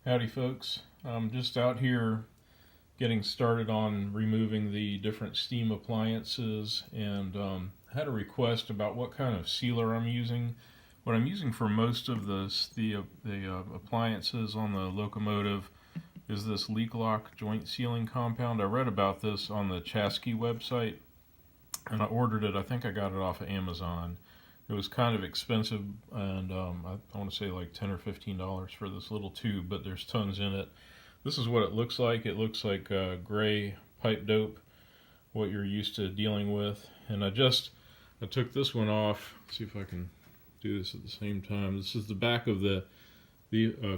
Howdy folks, I'm just out here getting started on removing the different steam appliances and had a request about what kind of sealer I'm using. What I'm using for most of the appliances on the locomotive is this leak lock joint sealing compound. I read about this on the Chasky website and I ordered it. I think I got it off of Amazon. It was kind of expensive, and I want to say like $10 or $15 for this little tube, but there's tons in it. This is what it looks like. It looks like gray pipe dope, what you're used to dealing with. And I took this one off. Let's see if I can do this at the same time. This is the back of the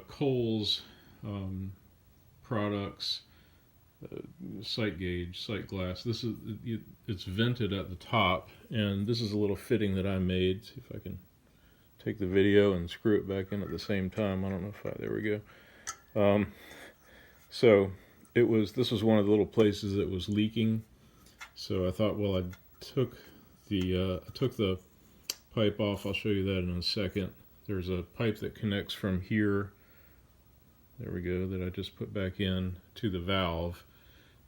Kohl's products. Sight gauge, sight glass. It's vented at the top, and this is a little fitting that I made. See if I can take the video and screw it back in at the same time. I don't know if there we go. So this was one of the little places that was leaking. So I thought, well, I took the pipe off. I'll show you that in a second. There's a pipe that connects from here. There we go, that I just put back in to the valve.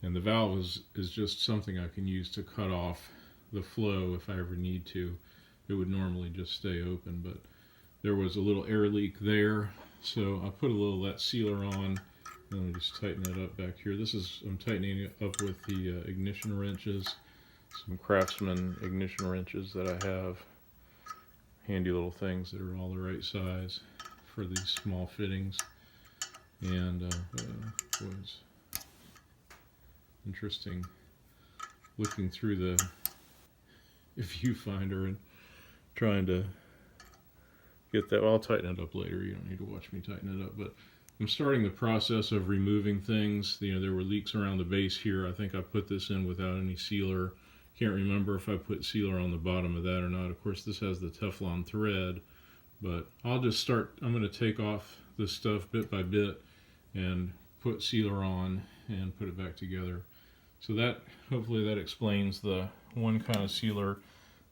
And the valve is just something I can use to cut off the flow if I ever need to. It would normally just stay open, but there was a little air leak there. So I put a little of that sealer on. Let me just tighten that up back here. I'm tightening it up with the ignition wrenches, some Craftsman ignition wrenches that I have. Handy little things that are all the right size for these small fittings. And was interesting looking through the viewfinder and trying to get that. Well, I'll tighten it up later. You don't need to watch me tighten it up, but I'm starting the process of removing things. There were leaks around the base here. I think I put this in without any sealer. Can't remember if I put sealer on the bottom of that or not. Of course, this has the Teflon thread, but I'll just start. I'm going to take off this stuff bit by bit and put sealer on and put it back together. So that, hopefully that explains the one kind of sealer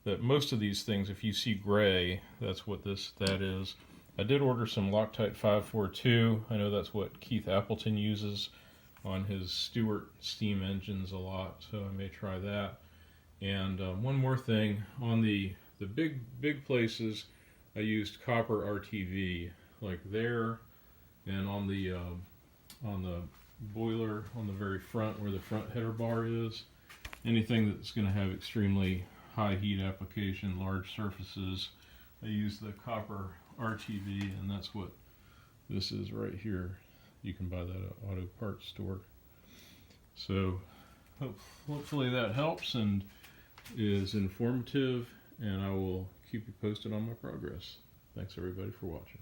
that most of these things, if you see gray, that's what that is. I did order some Loctite 542. I know that's what Keith Appleton uses on his Stewart steam engines a lot, so I may try that. And one more thing, on the big places, I used copper RTV, like there, and on the boiler on the very front where the front header bar is. Anything that's going to have extremely high heat application, large surfaces, I use the copper RTV, and that's what this is right here. You can buy that at auto parts store. So hopefully that helps and is informative, and I will keep you posted on my progress. Thanks everybody for watching.